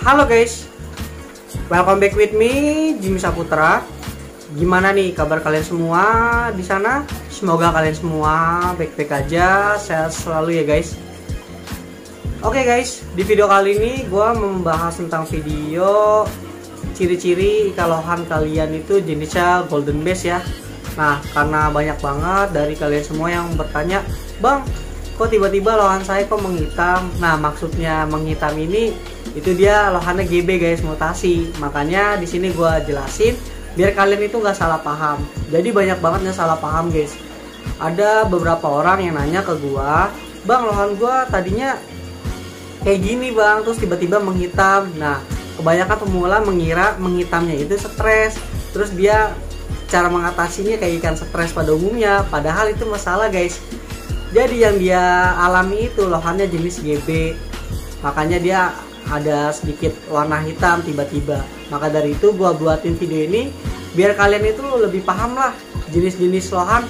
Halo guys, welcome back with me, Jimmy Saputra. Gimana nih kabar kalian semua di sana? Semoga kalian semua baik-baik aja, sehat selalu ya guys. Oke guys, di video kali ini gue membahas tentang video ciri-ciri ikan lohan kalian itu jenisnya golden bass ya. Nah, karena banyak banget dari kalian semua yang bertanya, "Bang, kok tiba-tiba lohan saya kok menghitam?" Nah, maksudnya menghitam ini itu dia lohannya GB guys, mutasi. Makanya di sini gue jelasin biar kalian itu nggak salah paham. Jadi banyak banget yang salah paham guys. Ada beberapa orang yang nanya ke gue, "Bang, lohan gue tadinya kayak gini bang, terus tiba-tiba menghitam." Nah, kebanyakan pemula mengira menghitamnya itu stres, terus dia cara mengatasinya kayak ikan stres pada umumnya, padahal itu masalah guys. Jadi yang dia alami itu lohannya jenis GB, makanya dia ada sedikit warna hitam tiba-tiba. Maka dari itu gua buatin video ini biar kalian itu lebih paham lah jenis-jenis lohan,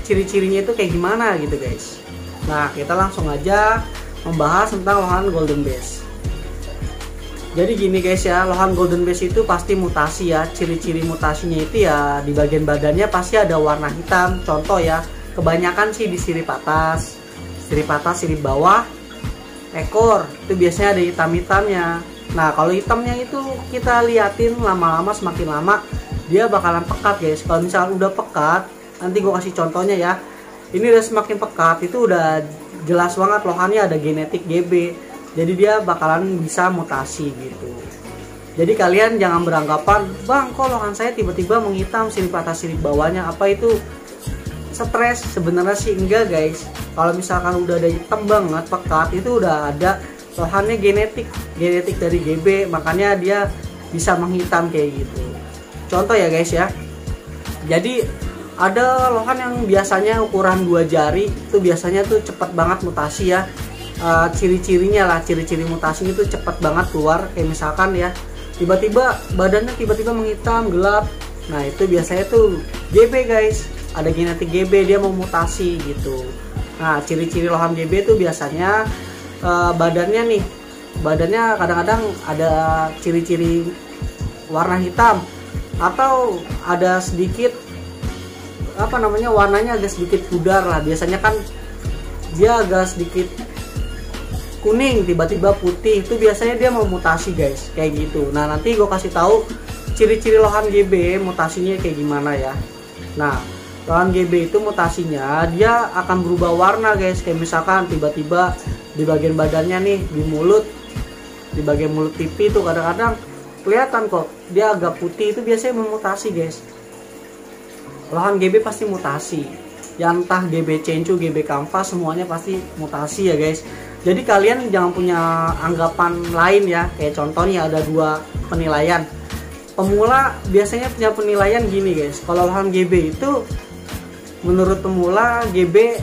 ciri-cirinya itu kayak gimana gitu guys. Nah, kita langsung aja membahas tentang lohan golden bass. Jadi gini guys ya, lohan golden bass itu pasti mutasi ya. Ciri-ciri mutasinya itu ya di bagian badannya pasti ada warna hitam. Contoh ya, kebanyakan sih di sirip atas, sirip bawah, ekor itu biasanya ada hitam-hitamnya. Nah, kalau hitamnya itu kita liatin lama-lama, semakin lama dia bakalan pekat guys. Kalau misalnya udah pekat, nanti gue kasih contohnya ya. Ini udah semakin pekat, itu udah jelas banget lohannya ada genetik GB. Jadi dia bakalan bisa mutasi gitu. Jadi kalian jangan beranggapan, "Bang, kok lohan saya tiba-tiba menghitam sirip atas sirip bawahnya, apa itu stres?" Sebenarnya sih enggak guys. Kalau misalkan udah ada hitam banget pekat, itu udah ada lohannya genetik dari GB, makanya dia bisa menghitam kayak gitu. Contoh ya guys ya. Jadi ada lohan yang biasanya ukuran 2 jari, itu biasanya tuh cepet banget mutasi ya. Ciri-cirinya lah, ciri-ciri mutasi itu cepet banget keluar. Kayak misalkan ya, tiba-tiba badannya tiba-tiba menghitam gelap. Nah, itu biasanya tuh GB guys, ada genetik GB, dia mau mutasi gitu. Nah, ciri-ciri lohan GB itu biasanya badannya kadang-kadang ada ciri-ciri warna hitam, atau ada sedikit warnanya agak sedikit pudar lah. Biasanya kan dia agak sedikit kuning tiba-tiba putih, itu biasanya dia mau mutasi guys, kayak gitu. Nah, nanti gue kasih tahu ciri-ciri lohan GB mutasinya kayak gimana ya. Nah, lohan GB itu mutasinya dia akan berubah warna guys. Kayak misalkan tiba-tiba di bagian badannya nih, di bagian mulut pipi tuh kadang-kadang kelihatan kok dia agak putih, itu biasanya memutasi guys. Lohan GB pasti mutasi. Yang entah GB cencu, GB kanvas, semuanya pasti mutasi ya guys. Jadi kalian jangan punya anggapan lain ya. Kayak contohnya ada 2 penilaian. Pemula biasanya punya penilaian gini guys. Kalau lohan GB itu menurut pemula GB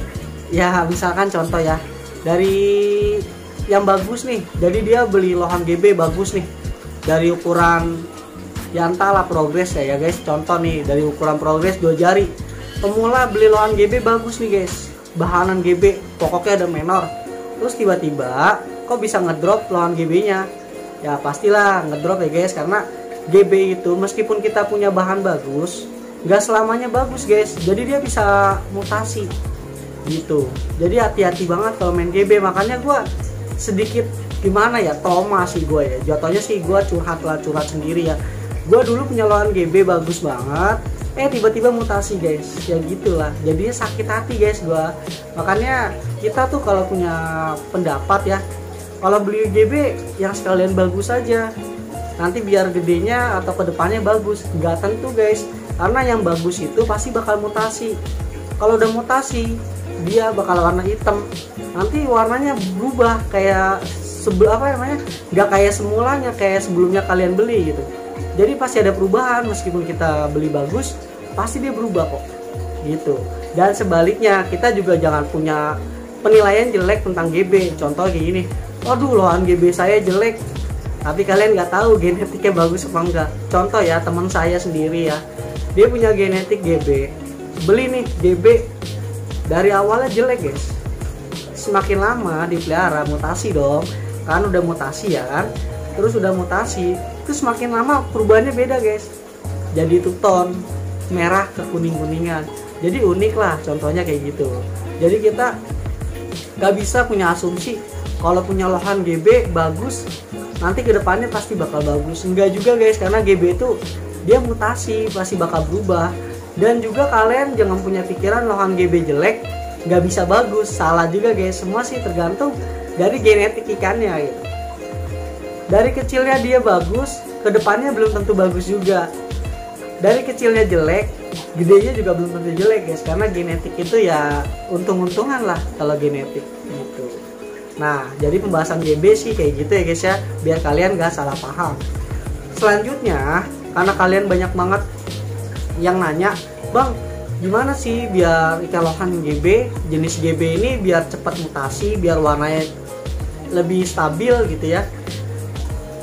ya, misalkan contoh ya, dari yang bagus nih. Jadi dia beli lohan GB bagus nih, dari ukuran ya entahlah progres ya guys. Contoh nih, dari ukuran progres 2 jari. Pemula beli lohan GB bagus nih guys, bahanan GB, pokoknya ada menor. Terus tiba-tiba kok bisa ngedrop lohan GB nya? Ya pastilah ngedrop ya guys, karena GB itu meskipun kita punya bahan bagus, nggak selamanya bagus guys. Jadi dia bisa mutasi gitu. Jadi hati-hati banget kalau main GB. Makanya gue sedikit gimana ya, trauma sih gue ya. Jatuhnya sih gue curhat sendiri ya. Gue dulu punya lohan GB bagus banget, tiba-tiba mutasi guys, ya gitulah. Jadinya sakit hati guys gue. Makanya kita tuh kalau punya pendapat ya, kalau beli GB yang sekalian bagus aja, nanti biar gedenya atau kedepannya bagus. Nggak tentu guys, karena yang bagus itu pasti bakal mutasi. Kalau udah mutasi, dia bakal warna hitam, nanti warnanya berubah kayak nggak kayak semulanya, kayak sebelumnya kalian beli gitu. Jadi pasti ada perubahan, meskipun kita beli bagus pasti dia berubah kok gitu. Dan sebaliknya, kita juga jangan punya penilaian jelek tentang GB. Contoh kayak gini, "Waduh, lohan GB saya jelek," tapi kalian nggak tahu genetiknya bagus apa enggak. Contoh ya, teman saya sendiri ya, dia punya genetik GB, beli nih GB, dari awalnya jelek guys, semakin lama dipelihara mutasi dong, kan udah mutasi ya kan. terus udah mutasi, terus makin lama perubahannya beda guys, jadi itu ton merah ke kuning-kuningan. Jadi unik lah, contohnya kayak gitu. Jadi kita nggak bisa punya asumsi kalau punya lohan GB bagus nanti kedepannya pasti bakal bagus. Enggak juga guys, karena GB itu dia mutasi, pasti bakal berubah. Dan juga kalian jangan punya pikiran lohan GB jelek nggak bisa bagus, salah juga guys. Semua sih tergantung dari genetik ikannya gitu. Dari kecilnya dia bagus, kedepannya belum tentu bagus juga. Dari kecilnya jelek, gedenya juga belum tentu jelek guys, karena genetik itu ya untung-untungan lah kalau genetik gitu. Nah, jadi pembahasan GB sih kayak gitu ya guys ya, biar kalian gak salah paham. Selanjutnya, karena kalian banyak banget yang nanya, bang gimana sih biar ikan lohan GB, jenis GB ini biar cepat mutasi, biar warnanya lebih stabil gitu ya.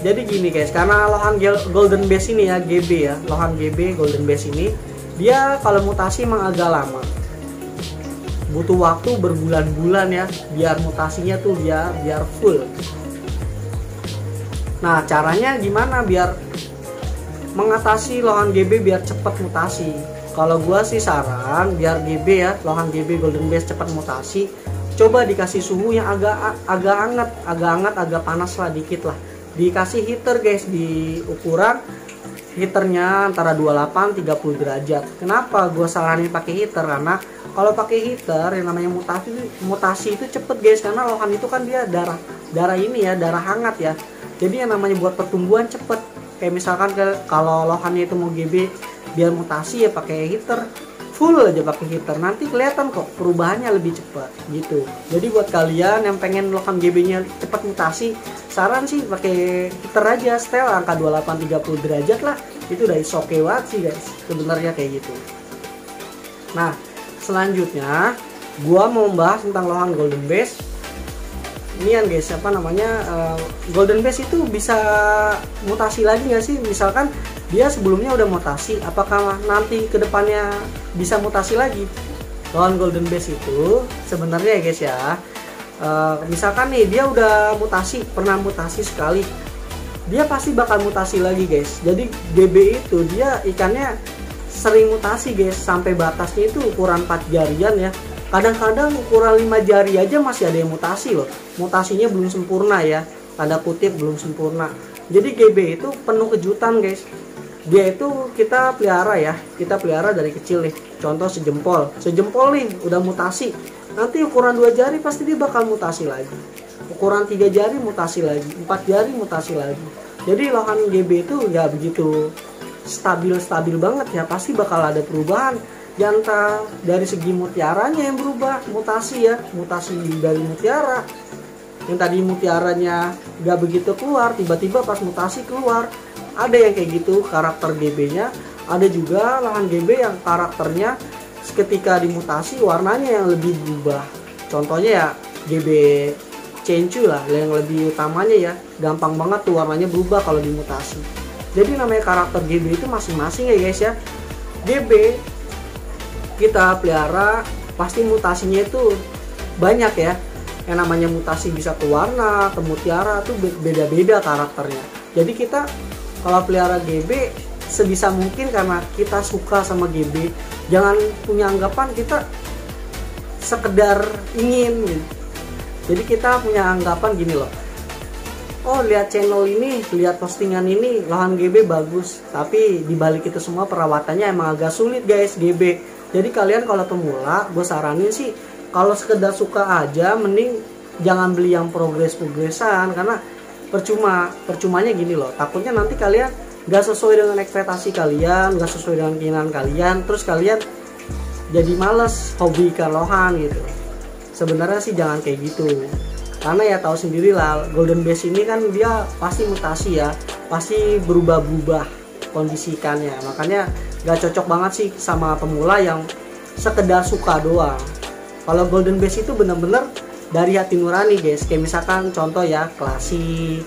Jadi gini guys, karena lohan golden bass ini ya, GB ya, lohan GB golden bass ini dia kalau mutasi emang agak lama, butuh waktu berbulan-bulan ya biar mutasinya tuh biar full. Nah, caranya gimana biar mengatasi lohan GB biar cepat mutasi? Kalau gua sih saran biar GB ya, lohan GB golden bass cepat mutasi, coba dikasih suhu yang agak hangat, agak panas lah dikit lah. Dikasih heater guys, di ukuran heaternya antara 28-30 derajat. Kenapa gua saranin pakai heater? Karena kalau pakai heater yang namanya mutasi itu cepet guys, karena lohan itu kan dia darah ini ya, darah hangat ya. Jadi yang namanya buat pertumbuhan cepet. Kayak misalkan kalau lohannya itu mau GB biar mutasi ya pakai heater, full aja pakai heater, nanti kelihatan kok perubahannya lebih cepat gitu. Jadi buat kalian yang pengen lohan GB-nya cepat mutasi, saran sih pakai heater aja, setel angka 28-30 derajat lah, itu udah is okay banget sih guys sebenarnya kayak gitu. Nah, selanjutnya gua mau membahas tentang lohan golden bass. Ini kan guys, apa namanya, golden bass itu bisa mutasi lagi nggak sih? Misalkan dia sebelumnya udah mutasi, apakah nanti kedepannya bisa mutasi lagi? Lohan golden bass itu sebenarnya ya guys ya, misalkan nih dia udah mutasi, pernah mutasi sekali, dia pasti bakal mutasi lagi guys. Jadi GB itu dia ikannya sering mutasi guys, sampai batasnya itu ukuran 4 jarian ya. Kadang-kadang ukuran 5 jari aja masih ada yang mutasi loh. Mutasinya belum sempurna ya, tanda kutip belum sempurna. Jadi GB itu penuh kejutan guys. Dia itu kita pelihara ya, kita pelihara dari kecil nih. Contoh sejempol nih udah mutasi, nanti ukuran 2 jari pasti dia bakal mutasi lagi. Ukuran 3 jari mutasi lagi, 4 jari mutasi lagi. Jadi lohan GB itu ya begitu stabil banget ya, pasti bakal ada perubahan. Jangan dari segi mutiaranya yang berubah, mutasi ya, mutasi dari mutiara. Yang tadi mutiaranya gak begitu keluar, tiba-tiba pas mutasi keluar. Ada yang kayak gitu karakter GB-nya. Ada juga lohan GB yang karakternya ketika dimutasi warnanya yang lebih berubah. Contohnya ya GB Cencu lah, yang lebih utamanya ya, gampang banget tuh warnanya berubah kalau dimutasi. Jadi namanya karakter GB itu masing-masing ya guys ya. GB kita pelihara pasti mutasinya itu banyak ya. Yang namanya mutasi bisa ke warna, ke mutiara tuh beda-beda karakternya. Jadi kita kalau pelihara GB sebisa mungkin karena kita suka sama GB, jangan punya anggapan kita sekedar ingin gitu. Jadi kita punya anggapan gini loh, oh lihat channel ini, lihat postingan ini, lohan GB bagus, tapi dibalik itu semua perawatannya emang agak sulit guys GB. Jadi kalian kalau pemula, gue saranin sih kalau sekedar suka aja, mending jangan beli yang progresan, karena percumanya gini loh, takutnya nanti kalian gak sesuai dengan ekspektasi kalian, gak sesuai dengan keinginan kalian, terus kalian jadi males hobi ikan lohan gitu. Sebenarnya sih jangan kayak gitu, karena ya tahu sendiri lah, golden bass ini kan dia pasti mutasi ya, pasti berubah-ubah kondisi ikannya. Makanya gak cocok banget sih sama pemula yang sekedar suka doang. Kalau golden bass itu bener-bener dari hati nurani guys. Kayak misalkan contoh ya, klasik,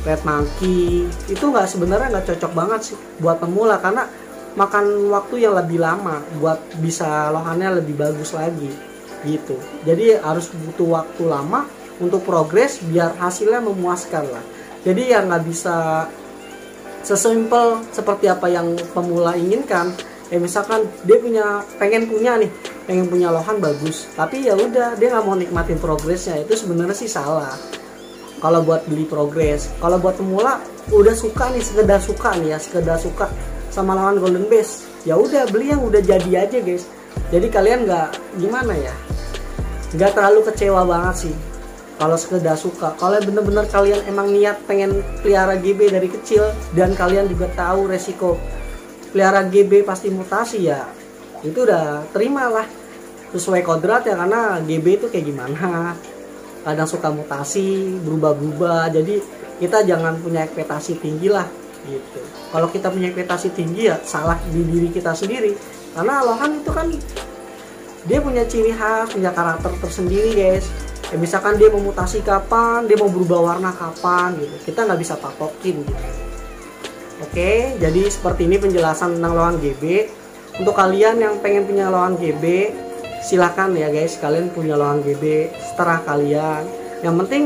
red monkey, itu sebenarnya nggak cocok banget sih buat pemula, karena makan waktu yang lebih lama buat bisa lohannya lebih bagus lagi gitu. Jadi harus butuh waktu lama untuk progres biar hasilnya memuaskan lah. Jadi ya nggak bisa sesimpel seperti apa yang pemula inginkan. Misalkan dia pengen punya lohan bagus, tapi ya udah dia nggak mau nikmatin progresnya, itu sebenarnya sih salah. Kalau buat beli progres, kalau buat pemula udah suka nih, sekedar suka sama lohan golden base, ya udah beli yang udah jadi aja guys. Jadi kalian nggak terlalu kecewa banget sih kalau sekedar suka. Kalau bener-bener kalian emang niat pengen pelihara GB dari kecil, dan kalian juga tahu resiko pelihara GB pasti mutasi, ya itu udah terimalah sesuai kodrat ya, karena GB itu kayak gimana, kadang suka mutasi, berubah-ubah. Jadi kita jangan punya ekspektasi tinggi lah gitu. Kalau kita punya ekspektasi tinggi ya salah di diri kita sendiri, karena lohan itu kan dia punya ciri khas, punya karakter tersendiri guys. Misalkan dia mau mutasi kapan, dia mau berubah warna kapan gitu, kita nggak bisa patokin gitu. Oke, jadi seperti ini penjelasan tentang lohan GB. Untuk kalian yang pengen punya lohan GB, silakan ya guys, kalian punya lohan GB, seterah kalian. Yang penting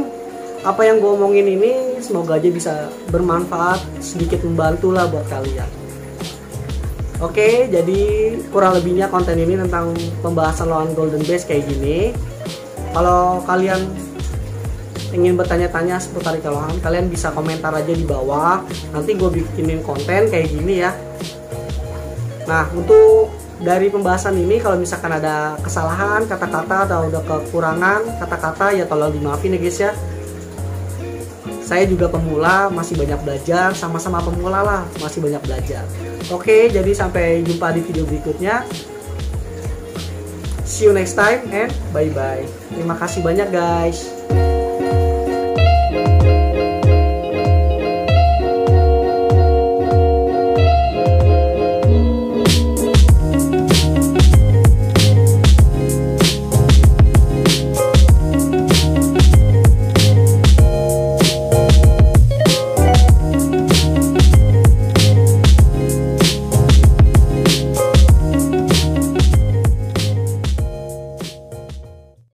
apa yang gue omongin ini semoga aja bisa bermanfaat, sedikit membantu lah buat kalian. Oke, jadi kurang lebihnya konten ini tentang pembahasan lohan golden base kayak gini. Kalau kalian ingin bertanya-tanya seputar lohan, kalian bisa komentar aja di bawah. Nanti gue bikinin konten kayak gini ya. Nah, untuk dari pembahasan ini, kalau misalkan ada kesalahan kata-kata atau ada kekurangan kata-kata, ya tolong dimaafin ya guys ya. Saya juga pemula, masih banyak belajar, sama-sama pemula lah, masih banyak belajar. Oke, jadi sampai jumpa di video berikutnya. See you next time and bye-bye. Terima kasih banyak guys.